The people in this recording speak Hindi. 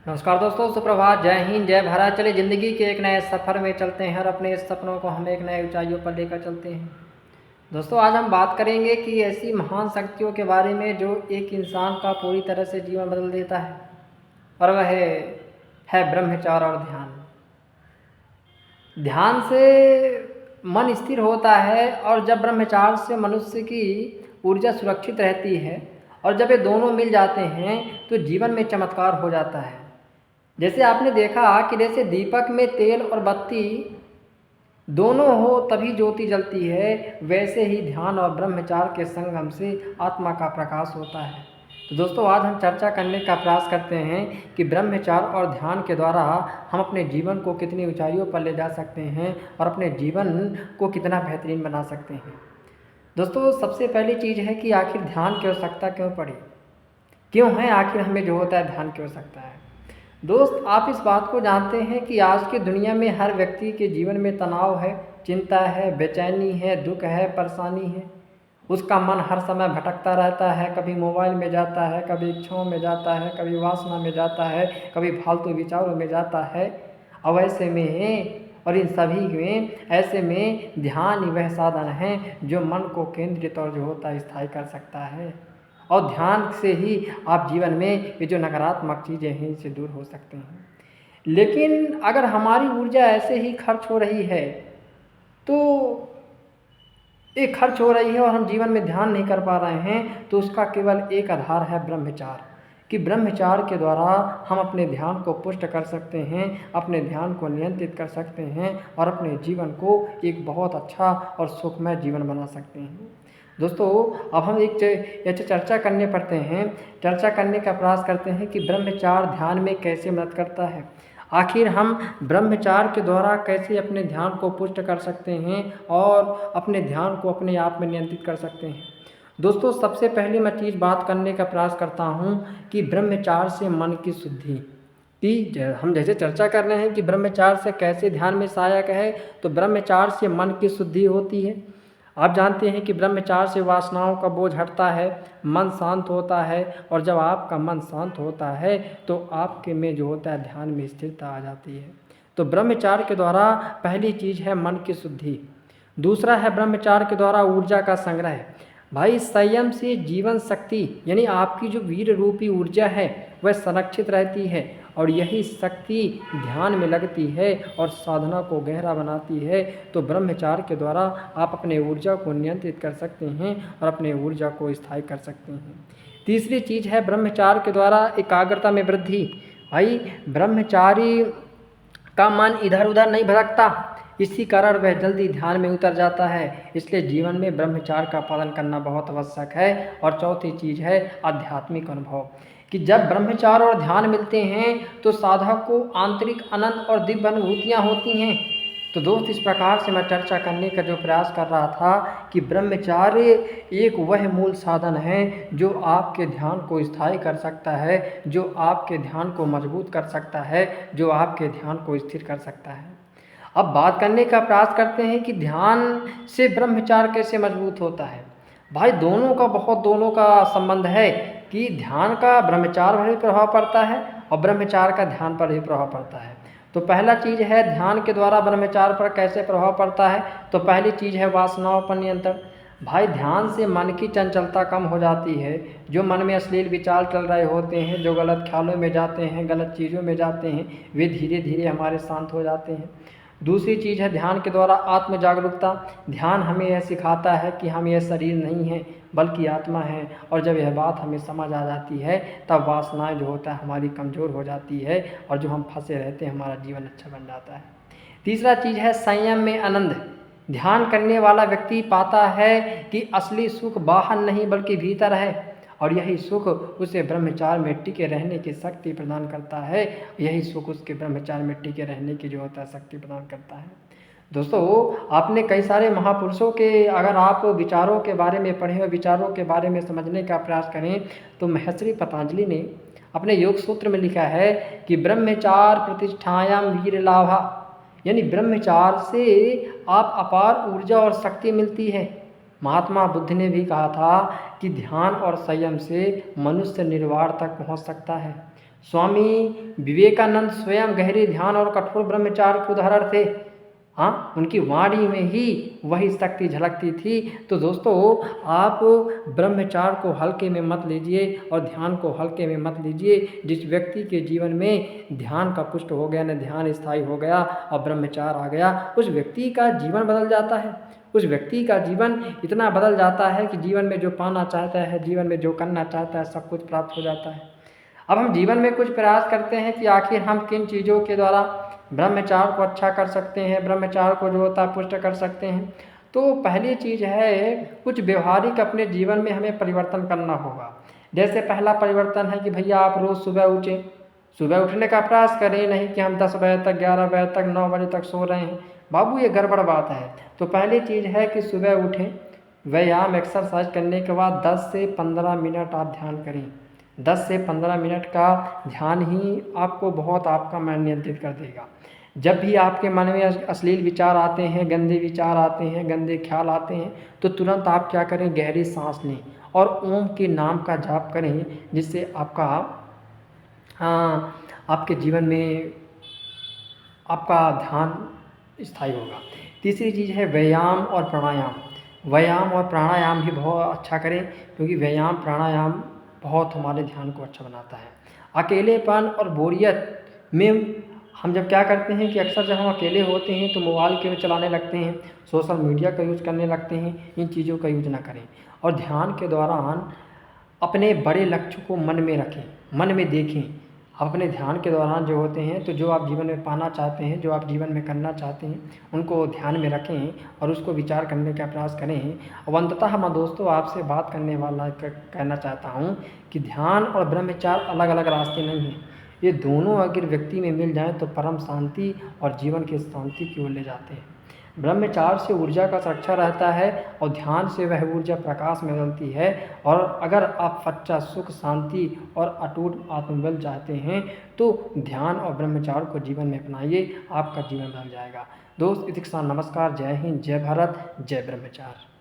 नमस्कार दोस्तों, सुप्रभात। जय हिंद, जय भारत। चलिए ज़िंदगी के एक नए सफ़र में चलते हैं और अपने इस सपनों को हम एक नए ऊंचाइयों पर लेकर चलते हैं। दोस्तों, आज हम बात करेंगे कि ऐसी महान शक्तियों के बारे में जो एक इंसान का पूरी तरह से जीवन बदल देता है, और वह है ब्रह्मचार्य और ध्यान। ध्यान से मन स्थिर होता है, और जब ब्रह्मचार्य से मनुष्य की ऊर्जा सुरक्षित रहती है, और जब ये दोनों मिल जाते हैं तो जीवन में चमत्कार हो जाता है। जैसे आपने देखा कि जैसे दीपक में तेल और बत्ती दोनों हो तभी ज्योति जलती है, वैसे ही ध्यान और ब्रह्मचार्य के संगम से आत्मा का प्रकाश होता है। तो दोस्तों, आज हम चर्चा करने का प्रयास करते हैं कि ब्रह्मचार्य और ध्यान के द्वारा हम अपने जीवन को कितनी ऊंचाइयों पर ले जा सकते हैं और अपने जीवन को कितना बेहतरीन बना सकते हैं। दोस्तों, सबसे पहली चीज़ है कि आखिर ध्यान की आवश्यकता क्यों पड़ी, क्यों है आखिर हमें जो होता है ध्यान की आवश्यकता है। दोस्त, आप इस बात को जानते हैं कि आज की दुनिया में हर व्यक्ति के जीवन में तनाव है, चिंता है, बेचैनी है, दुख है, परेशानी है। उसका मन हर समय भटकता रहता है, कभी मोबाइल में जाता है, कभी इच्छाओं में जाता है, कभी वासना में जाता है, कभी फालतू विचारों में जाता है। अब ऐसे में और इन सभी में ऐसे में ध्यान ही वह साधन है जो मन को केंद्रित और जो होता है स्थायी कर सकता है। और ध्यान से ही आप जीवन में ये जो नकारात्मक चीज़ें हैं इनसे दूर हो सकते हैं। लेकिन अगर हमारी ऊर्जा ऐसे ही खर्च हो रही है, तो ये खर्च हो रही है और हम जीवन में ध्यान नहीं कर पा रहे हैं, तो उसका केवल एक आधार है ब्रह्मचार्य। कि ब्रह्मचार्य के द्वारा हम अपने ध्यान को पुष्ट कर सकते हैं, अपने ध्यान को नियंत्रित कर सकते हैं और अपने जीवन को एक बहुत अच्छा और सुखमय जीवन बना सकते हैं। दोस्तों, अब हम एक चर्चा करने पड़ते हैं, चर्चा करने का प्रयास करते हैं कि ब्रह्मचार्य ध्यान में कैसे मदद करता है। आखिर हम ब्रह्मचार्य के द्वारा कैसे अपने ध्यान को पुष्ट कर सकते हैं और अपने ध्यान को अपने आप में नियंत्रित कर सकते हैं। दोस्तों, सबसे पहले मैं बात करने का प्रयास करता हूँ कि ब्रह्मचार्य से मन की शुद्धि कि हम जैसे चर्चा कर रहे हैं कि ब्रह्मचार्य से कैसे ध्यान में सहायक है, तो ब्रह्मचार्य से मन की शुद्धि होती है। आप जानते हैं कि ब्रह्मचार्य से वासनाओं का बोझ हटता है, मन शांत होता है, और जब आपका मन शांत होता है तो आपके में जो होता है ध्यान में स्थिरता आ जाती है। तो ब्रह्मचार्य के द्वारा पहली चीज़ है मन की शुद्धि। दूसरा है ब्रह्मचार्य के द्वारा ऊर्जा का संग्रह। भाई, संयम से जीवन शक्ति यानी आपकी जो वीर रूपी ऊर्जा है वह संरक्षित रहती है, और यही शक्ति ध्यान में लगती है और साधना को गहरा बनाती है। तो ब्रह्मचार्य के द्वारा आप अपने ऊर्जा को नियंत्रित कर सकते हैं और अपने ऊर्जा को स्थायी कर सकते हैं। तीसरी चीज़ है ब्रह्मचार्य के द्वारा एकाग्रता में वृद्धि। भाई, ब्रह्मचारी का मन इधर उधर नहीं भटकता, इसी कारण वह जल्दी ध्यान में उतर जाता है। इसलिए जीवन में ब्रह्मचार्य का पालन करना बहुत आवश्यक है। और चौथी चीज़ है आध्यात्मिक अनुभव, कि जब ब्रह्मचार्य और ध्यान मिलते हैं तो साधक को आंतरिक आनंद और दिव्य अनुभूतियाँ होती हैं। तो दोस्त, इस प्रकार से मैं चर्चा करने का जो प्रयास कर रहा था कि ब्रह्मचार्य एक वह मूल साधन है जो आपके ध्यान को स्थायी कर सकता है, जो आपके ध्यान को मजबूत कर सकता है, जो आपके ध्यान को स्थिर कर सकता है। अब बात करने का प्रयास करते हैं कि ध्यान से ब्रह्मचार्य कैसे मजबूत होता है। भाई, दोनों का संबंध है कि ध्यान का ब्रह्मचार्य पर भी प्रभाव पड़ता है और ब्रह्मचार्य का ध्यान पर भी प्रभाव पड़ता है। तो पहला चीज़ है ध्यान के द्वारा ब्रह्मचार्य पर कैसे प्रभाव पड़ता है। तो पहली चीज़ है वासनाओं पर नियंत्रण। भाई, ध्यान से मन की चंचलता कम हो जाती है। जो मन में अश्लील विचार चल रहे होते हैं, जो गलत ख्यालों में जाते हैं, गलत चीज़ों में जाते हैं, वे धीरे धीरे हमारे शांत हो जाते हैं। दूसरी चीज़ है ध्यान के द्वारा आत्म जागरूकता। ध्यान हमें यह सिखाता है कि हम यह शरीर नहीं हैं बल्कि आत्मा है, और जब यह बात हमें समझ आ जाती है तब वासनाएं जो होता है हमारी कमज़ोर हो जाती है, और जो हम फंसे रहते हैं हमारा जीवन अच्छा बन जाता है। तीसरा चीज़ है संयम में आनंद। ध्यान करने वाला व्यक्ति पाता है कि असली सुख बाहर नहीं बल्कि भीतर है, और यही सुख उसे ब्रह्मचार्य में टिके रहने की शक्ति प्रदान करता है। यही सुख उसके ब्रह्मचार्य में टिके रहने की जो होता है शक्ति प्रदान करता है। दोस्तों, आपने कई सारे महापुरुषों के अगर आप विचारों के बारे में पढ़ें और विचारों के बारे में समझने का प्रयास करें, तो महर्षि पतंजलि ने अपने योग सूत्र में लिखा है कि ब्रह्मचार्य प्रतिष्ठायाम वीर लाभा, यानी ब्रह्मचार्य से आप अपार ऊर्जा और शक्ति मिलती है। महात्मा बुद्ध ने भी कहा था कि ध्यान और संयम से मनुष्य निर्वाण तक पहुंच सकता है। स्वामी विवेकानंद स्वयं गहरे ध्यान और कठोर ब्रह्मचार्य के उदाहरण थे। हाँ, उनकी वाणी में ही वही शक्ति झलकती थी। तो दोस्तों, आप ब्रह्मचार्य को हल्के में मत लीजिए और ध्यान को हल्के में मत लीजिए। जिस व्यक्ति के जीवन में ध्यान का पुष्ट हो गया, न ध्यान स्थायी हो गया और ब्रह्मचार्य आ गया, उस व्यक्ति का जीवन बदल जाता है। उस व्यक्ति का जीवन इतना बदल जाता है कि जीवन में जो पाना चाहता है, जीवन में जो करना चाहता है, सब कुछ प्राप्त हो जाता है। अब हम जीवन में कुछ प्रयास करते हैं कि आखिर हम किन चीज़ों के द्वारा ब्रह्मचार्य को अच्छा कर सकते हैं, ब्रह्मचार्य को जो होता है पुष्ट कर सकते हैं। तो पहली चीज़ है, कुछ व्यवहारिक अपने जीवन में हमें परिवर्तन करना होगा। जैसे पहला परिवर्तन है कि भैया आप रोज़ सुबह उठें, सुबह उठने का प्रयास करें, नहीं कि हम 10 बजे तक, 11 बजे तक, 9 बजे तक सो रहे हैं। बाबू, ये गड़बड़ बात है। तो पहली चीज़ है कि सुबह उठें, व्यायाम एक्सरसाइज करने के बाद 10 से 15 मिनट आप ध्यान करें। 10 से 15 मिनट का ध्यान ही आपको बहुत आपका मन नियंत्रित कर देगा। जब भी आपके मन में अश्लील विचार आते हैं, गंदे विचार आते हैं, गंदे ख्याल आते हैं, तो तुरंत आप क्या करें, गहरी सांस लें और ओम के नाम का जाप करें, जिससे आपके जीवन में आपका ध्यान स्थायी होगा। तीसरी चीज़ है व्यायाम और प्राणायाम। व्यायाम और प्राणायाम भी बहुत अच्छा करें, क्योंकि व्यायाम प्राणायाम बहुत हमारे ध्यान को अच्छा बनाता है। अकेलेपन और बोरियत में हम जब क्या करते हैं कि अक्सर जब हम अकेले होते हैं तो मोबाइल के चलाने लगते हैं, सोशल मीडिया का यूज़ करने लगते हैं। इन चीज़ों का यूज़ ना करें और ध्यान के दौरान अपने बड़े लक्ष्य को मन में रखें, मन में देखें। अपने ध्यान के दौरान जो होते हैं, तो जो आप जीवन में पाना चाहते हैं, जो आप जीवन में करना चाहते हैं, उनको ध्यान में रखें और उसको विचार करने का प्रयास करें। और अंततः मैं दोस्तों आपसे बात करने वाला कहना चाहता हूँ कि ध्यान और ब्रह्मचार्य अलग अलग रास्ते नहीं हैं। ये दोनों अगर व्यक्ति में मिल जाएँ तो परम शांति और जीवन की शांति की ओर ले जाते हैं। ब्रह्मचार्य से ऊर्जा का संरक्षण रहता है और ध्यान से वह ऊर्जा प्रकाश में बदलती है। और अगर आप सच्चा सुख, शांति और अटूट आत्मबल चाहते हैं तो ध्यान और ब्रह्मचार्य को जीवन में अपनाइए, आपका जीवन बदल जाएगा। दोस्त, इतिक्षण नमस्कार, जय हिंद, जय भारत, जय ब्रह्मचार्य।